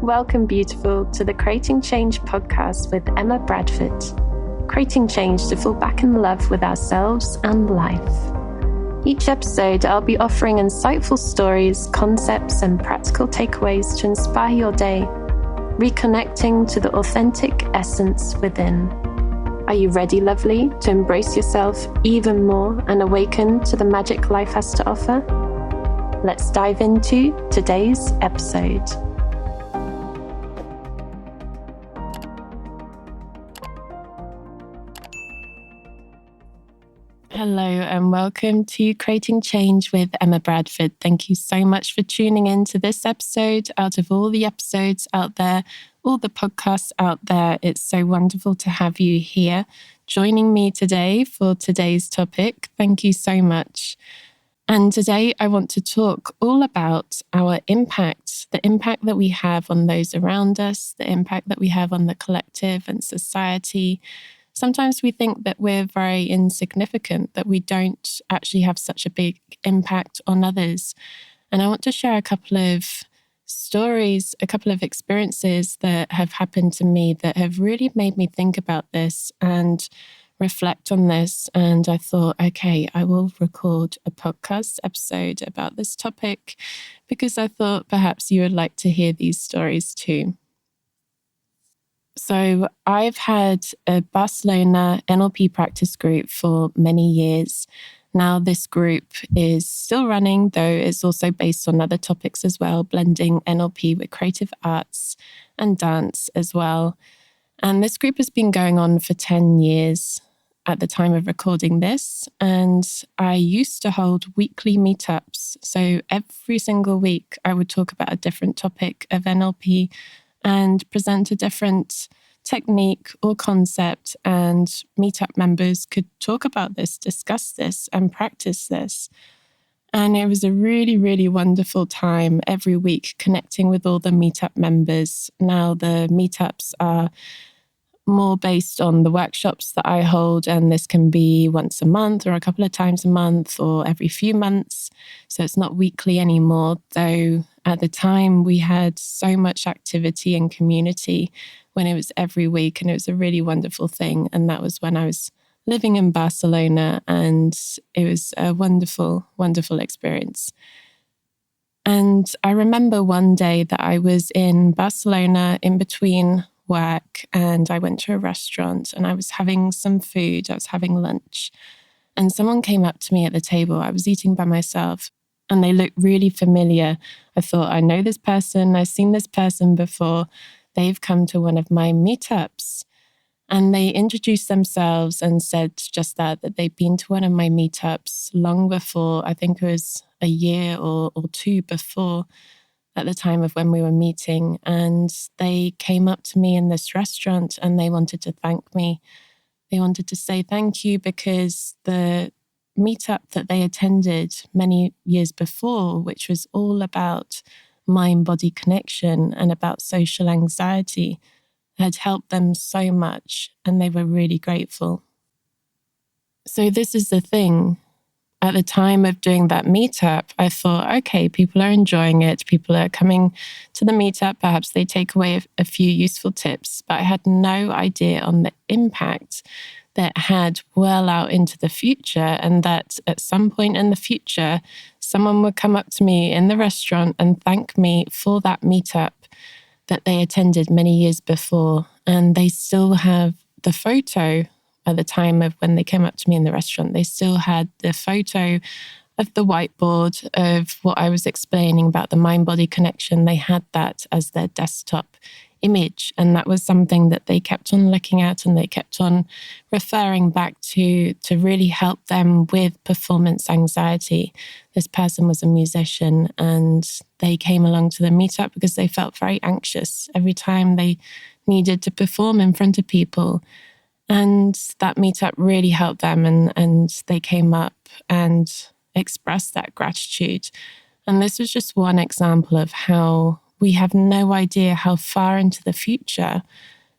Welcome, beautiful, to the Creating Change podcast with Emma Bradford. Creating change to fall back in love with ourselves and life. Each episode, I'll be offering insightful stories, concepts, and practical takeaways to inspire your day, reconnecting to the authentic essence within. Are you ready, lovely, to embrace yourself even more and awaken to the magic life has to offer? Let's dive into today's episode. Hello and welcome to Creating Change with Emma Bradford. Thank you so much for tuning in to this episode. Out of all the episodes out there, all the podcasts out there, it's so wonderful to have you here joining me today for today's topic. Thank you so much. And today I want to talk all about our impact, the impact that we have on those around us, the impact that we have on the collective and society. Sometimes we think that we're very insignificant, that we don't actually have such a big impact on others. And I want to share a couple of stories, a couple of experiences that have happened to me that have really made me think about this and reflect on this. And I thought, okay, I will record a podcast episode about this topic because I thought perhaps you would like to hear these stories too. So I've had a Barcelona NLP practice group for many years. Now this group is still running, though it's also based on other topics as well, blending NLP with creative arts and dance as well. And this group has been going on for 10 years at the time of recording this. And I used to hold weekly meetups. So every single week I would talk about a different topic of NLP and present a different technique or concept, and meetup members could talk about this, discuss this, and practice this. And it was a really, really wonderful time every week connecting with all the meetup members. Now the meetups are more based on the workshops that I hold, and this can be once a month or a couple of times a month or every few months. So it's not weekly anymore, though at the time we had so much activity and community when it was every week, and it was a really wonderful thing. And that was when I was living in Barcelona, and it was a wonderful, wonderful experience. And I remember one day that I was in Barcelona in between work, and I went to a restaurant and I was having some food. I was having lunch, and someone came up to me at the table. I was eating by myself and they looked really familiar. I thought, I know this person. I've seen this person before. They've come to one of my meetups. And they introduced themselves and said just that they'd been to one of my meetups long before. I think it was a year or two before, at the time of when we were meeting. And they came up to me in this restaurant and they wanted to thank me. They wanted to say thank you because the meetup that they attended many years before, which was all about mind-body connection and about social anxiety, had helped them so much, and they were really grateful. So this is the thing. At the time of doing that meetup, I thought, okay, people are enjoying it. People are coming to the meetup. Perhaps they take away a few useful tips, but I had no idea on the impact that had well out into the future, and that at some point in the future, someone would come up to me in the restaurant and thank me for that meetup that they attended many years before. And they still have the photo at the time of when they came up to me in the restaurant. They still had the photo of the whiteboard of what I was explaining about the mind-body connection. They had that as their desktop image. And that was something that they kept on looking at and they kept on referring back to really help them with performance anxiety. This person was a musician and they came along to the meetup because they felt very anxious every time they needed to perform in front of people. And that meetup really helped them, and they came up and expressed that gratitude. And this was just one example of how we have no idea how far into the future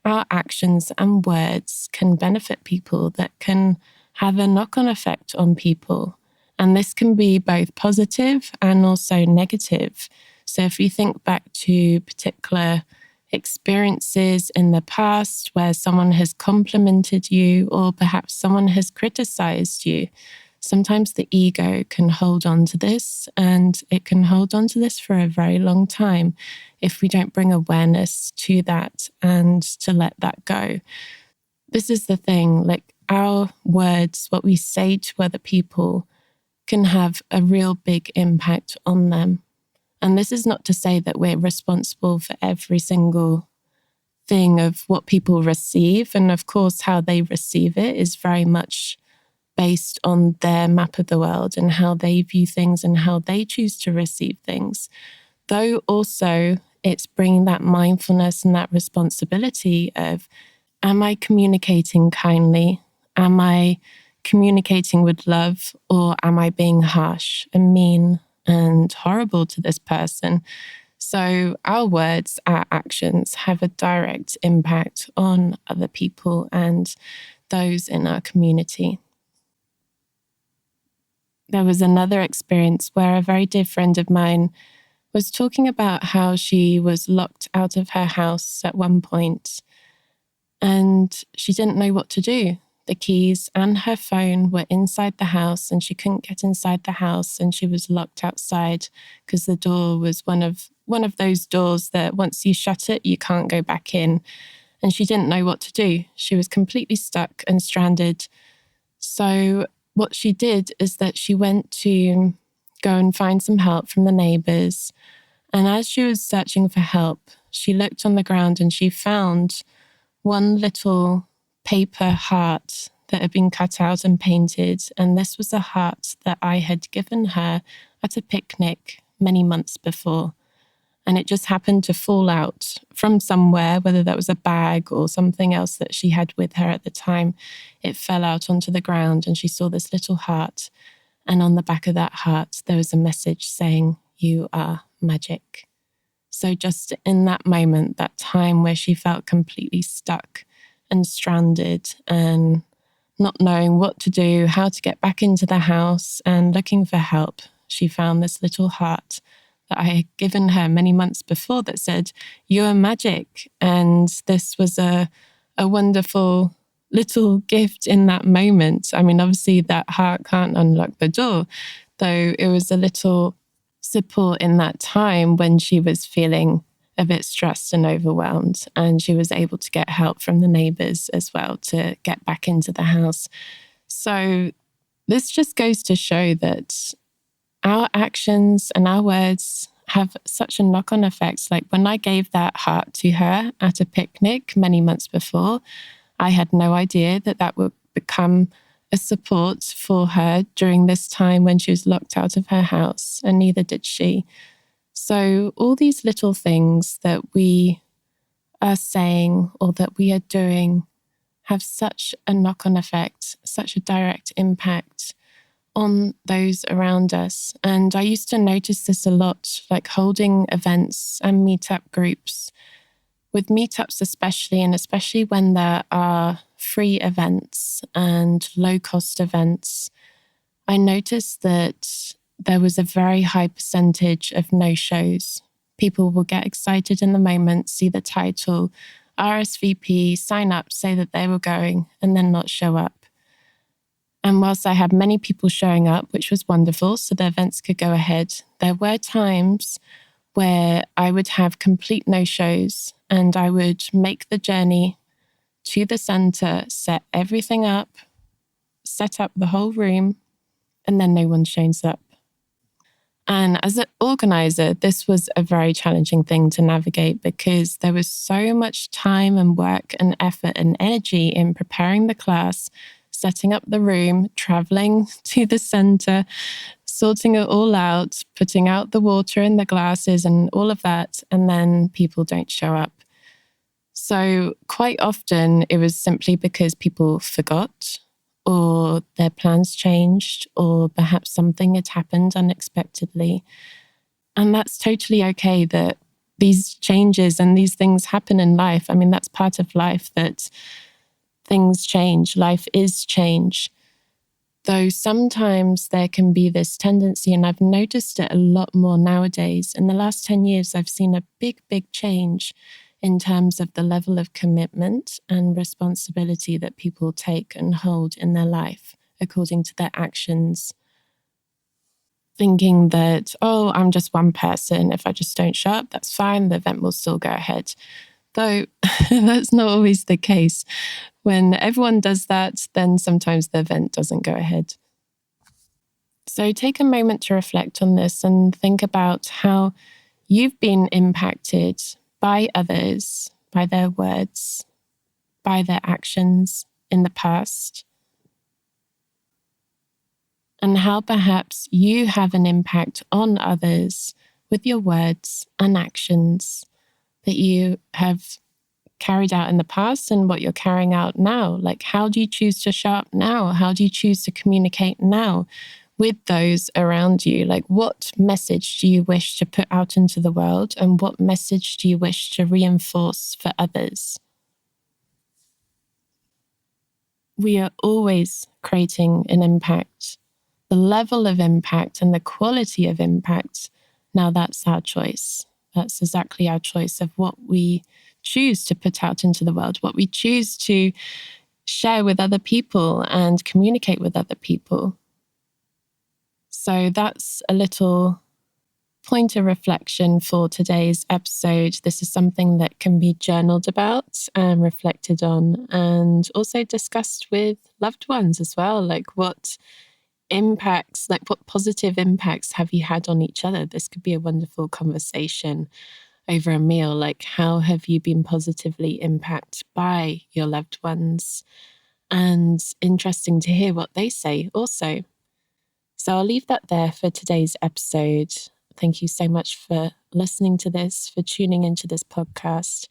our actions and words can benefit people, that can have a knock-on effect on people. And this can be both positive and also negative. So if we think back to particular experiences in the past where someone has complimented you or perhaps someone has criticized you, sometimes the ego can hold on to this, and it can hold on to this for a very long time if we don't bring awareness to that and to let that go. This is the thing, like our words, what we say to other people can have a real big impact on them. And this is not to say that we're responsible for every single thing of what people receive. And of course, how they receive it is very much based on their map of the world and how they view things and how they choose to receive things. Though also it's bringing that mindfulness and that responsibility of, am I communicating kindly? Am I communicating with love? Or am I being harsh and mean and horrible to this person? So our words, our actions have a direct impact on other people and those in our community. There was another experience where a very dear friend of mine was talking about how she was locked out of her house at one point and she didn't know what to do. The keys and her phone were inside the house and she couldn't get inside the house, and she was locked outside because the door was one of those doors that once you shut it, you can't go back in. And she didn't know what to do. She was completely stuck and stranded. So what she did is that she went to go and find some help from the neighbors. And as she was searching for help, she looked on the ground and she found one little paper heart that had been cut out and painted. And this was a heart that I had given her at a picnic many months before. And it just happened to fall out from somewhere, whether that was a bag or something else that she had with her at the time. It fell out onto the ground and she saw this little heart. And on the back of that heart, there was a message saying, "You are magic." So just in that moment, that time where she felt completely stuck and stranded and not knowing what to do, how to get back into the house and looking for help, she found this little heart that I had given her many months before that said, "You are magic." And this was a wonderful little gift in that moment. I mean, obviously that heart can't unlock the door, though it was a little support in that time when she was feeling a bit stressed and overwhelmed. And she was able to get help from the neighbors as well to get back into the house. So this just goes to show that our actions and our words have such a knock-on effect. Like when I gave that heart to her at a picnic many months before, I had no idea that that would become a support for her during this time when she was locked out of her house, and neither did she. So all these little things that we are saying or that we are doing have such a knock-on effect, such a direct impact on those around us. And I used to notice this a lot, like holding events and meetup groups. With meetups especially, and especially when there are free events and low-cost events, I noticed that there was a very high percentage of no-shows. People will get excited in the moment, see the title, RSVP, sign up, say that they were going, and then not show up. And whilst I had many people showing up, which was wonderful, so the events could go ahead, there were times where I would have complete no-shows and I would make the journey to the centre, set everything up, set up the whole room, and then no one shows up. And as an organizer, this was a very challenging thing to navigate because there was so much time and work and effort and energy in preparing the class, setting up the room, traveling to the center, sorting it all out, putting out the water in the glasses and all of that, and then people don't show up. So quite often it was simply because people forgot or their plans changed or perhaps something had happened unexpectedly. And that's totally okay that these changes and these things happen in life. I mean, that's part of life, that things change. Life is change. Though sometimes there can be this tendency, and I've noticed it a lot more nowadays. In the last 10 years, I've seen a big, big change in terms of the level of commitment and responsibility that people take and hold in their life according to their actions. Thinking that, oh, I'm just one person. If I just don't show up, that's fine. The event will still go ahead. Though that's not always the case. When everyone does that, then sometimes the event doesn't go ahead. So take a moment to reflect on this and think about how you've been impacted by others, by their words, by their actions in the past, and how perhaps you have an impact on others with your words and actions that you have carried out in the past and what you're carrying out now. Like, how do you choose to show up now? How do you choose to communicate now with those around you? Like, what message do you wish to put out into the world, and what message do you wish to reinforce for others? We are always creating an impact. The level of impact and the quality of impact, now that's our choice. That's exactly our choice of what we choose to put out into the world, what we choose to share with other people and communicate with other people. So that's a little point of reflection for today's episode. This is something that can be journaled about and reflected on, and also discussed with loved ones as well. Like, what impacts, like what positive impacts have you had on each other? This could be a wonderful conversation over a meal. Like, how have you been positively impacted by your loved ones? And interesting to hear what they say also. So I'll leave that there for today's episode. Thank you so much for listening to this, for tuning into this podcast.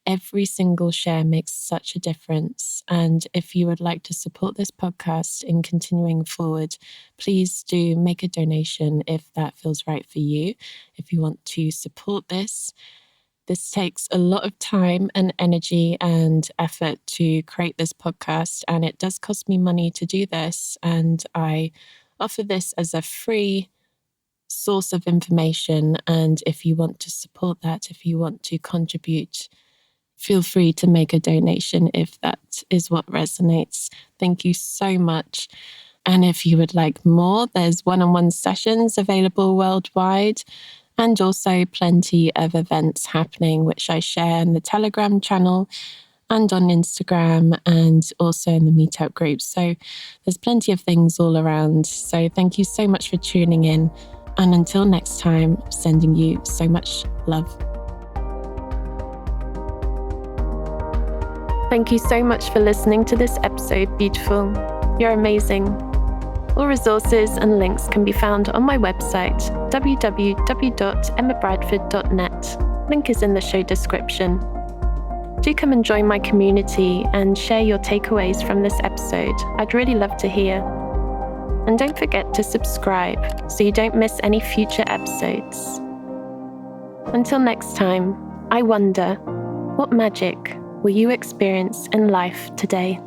Every single share makes such a difference. And if you would like to support this podcast in continuing forward, please do make a donation if that feels right for you. If you want to support this takes a lot of time and energy and effort to create this podcast, and it does cost me money to do this. And I offer this as a free source of information. And if you want to support that, if you want to contribute, feel free to make a donation if that is what resonates. Thank you so much. And if you would like more, there's one-on-one sessions available worldwide, and also plenty of events happening, which I share in the Telegram channel and on Instagram, and also in the meetup group. So there's plenty of things all around. So thank you so much for tuning in. And until next time, sending you so much love. Thank you so much for listening to this episode, beautiful. You're amazing. All resources and links can be found on my website, www.emmabradford.net. Link is in the show description. Do come and join my community and share your takeaways from this episode. I'd really love to hear. And don't forget to subscribe so you don't miss any future episodes. Until next time, I wonder, what magic will you experience in life today?